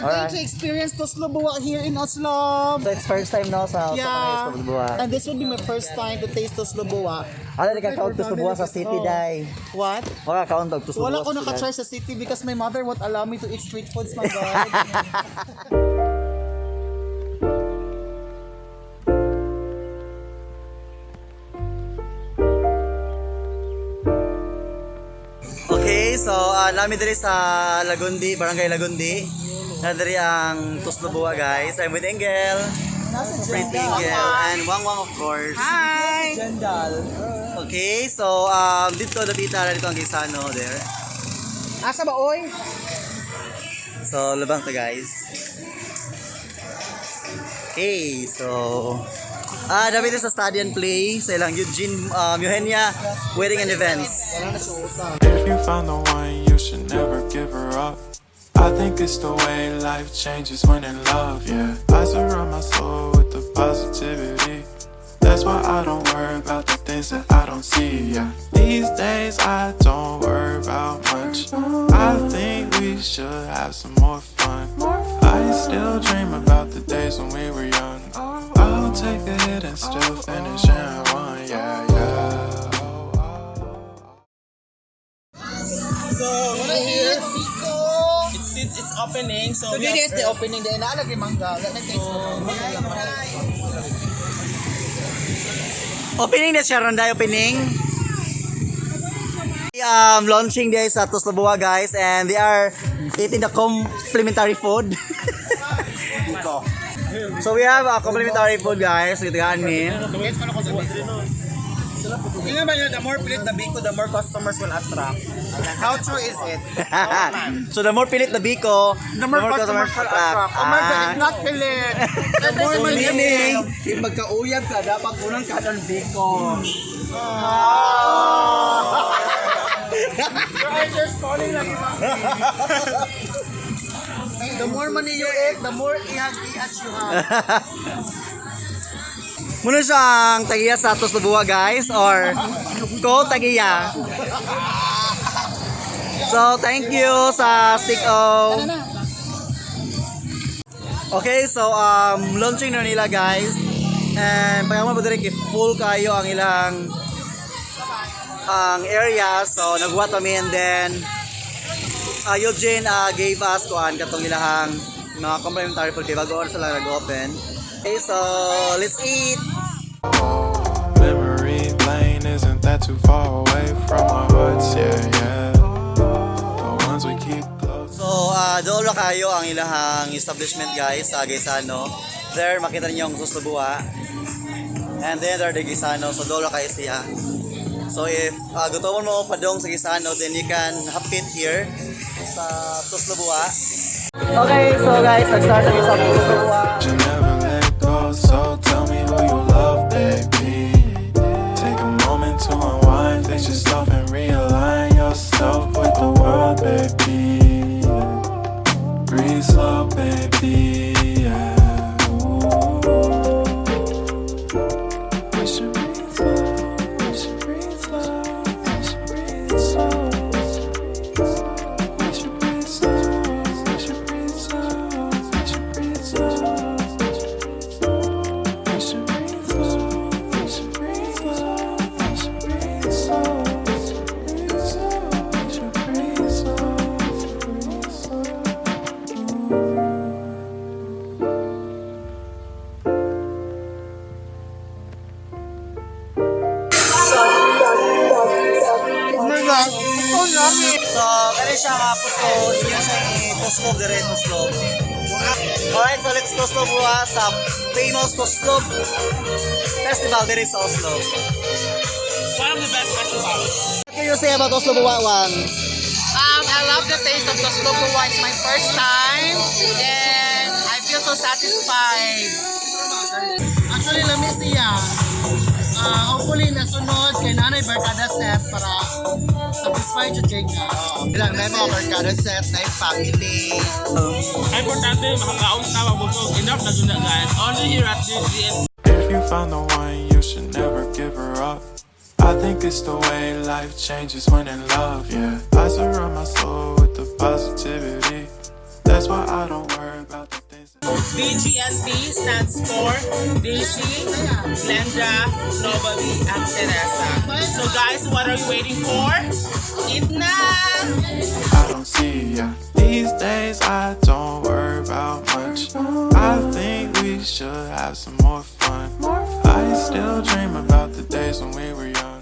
going to experience Toslob Buwa here in Oslob. So it's first time no sa Toslob Buwa. And this will be my first time to taste Toslob Buwa. Ano di ka count Toslob Buwa sa city dai? What? Wala count og Toslob Buwa. Wala ko naka-try sa city because my mother won't allow me to eat street foods, my God. Okay, so namin diri sa Lagundi, Barangay Lagundi. Na diri ang Toslob Buwa, guys. I'm with Engel. Pretty Engel and Wang of course. Hi! Okay, so dito napita na dito ang Gisano there. Asa ba, oy? So labang to, guys. Okay, so dami din sa Study and Play sa ilang Eugenia Wedding and Events. If you found the one, you should never give her up. I think it's the way life changes when in love, yeah. I surround my soul with the positivity. That's why I don't worry about the things that I don't see, yeah. These days I don't worry about much. I think we should have some more fun. I still dream about the days when we were young. I'll take a hit and still finish in one, yeah, yeah. So, here. It's opening, so Today is the opening. Then naalagay mangga. Opening na siya, Ronday, opening. Launching there sa Toslob Buwa, guys, and they are eating the complimentary food. So we have a complimentary food, guys, with Gani. Tingnan ba nyo, the more pilit the biko, the more customers will attract. How true is it? So the more pilit na biko, The more customers will attract. Oh my God, it's not pilit. The more meaning, If magkauyab ka, dapat unang ka ng biko. The more money you eat, the more ihag you have. muna siyang tagiya sa Toslob Buwa, guys, or ko tagiya. So thank you sa Stick-O. Okay, so launching na nila, guys, and pagkaman po diri full kayo ang ilang area. So nagbuhat kami, and then Eugene gave us kuan katong ilahang mga complimentary food bago oras sila nag-open. Okay, so let's eat. Memory lane isn't that too far away from our hearts, yeah, yeah. The ones we keep close. So doon lang kayo ang ilahang establishment, guys, sa Gisano. There makita niyo ang Toslob Buwa. And then there the Gisano. So doon lang kayo siya. So if gutomon mo padong sa Gisano, then you can hapit here sa Toslob Buwa. Okay, so guys, nag-start na sa Toslob Buwa. You never let go, so tell me who you love, baby. Take a moment to unwind, fix yourself and realign yourself with the world, baby. Breathe slow, baby, yeah. We should breathe slow, we should breathe slow, we should breathe slow. We should breathe slow, we should breathe slow, we should breathe slow. We should breathe slow, we should breathe slow, we should breathe slow. We should breathe slow, breathe slow. So, kani siya nga pusto, niya siya Toslob dire Toslob. Alright, so let's Toslob Buwa sa famous Toslob Festival dire sa Oslob. One of the best festivals. What can you say about Toslob Buwa, Wang? I love the taste of Toslob Buwa. It's my first time and I feel so satisfied. Actually, lamis niya. Hopefully, nasunod kay Nanay Barkada Set para satisfied siya Jake. Ilang na mga barkada set na yung family. Ay, importante, makakaon na mabusog. Enough na dun na, guys. Only here at DGNT. If you found the one, you should never give her up. I think it's the way life changes when in love, yeah. I surround my soul with the positivity. That's why I don't worry about the things that DGNT stands for Daisy, Glenda, Nobody, and Teresa. So guys, what are you waiting for? Eat na! I don't see ya. These days I don't worry about much. I think we should have some more fun. I still dream about the days when we were young.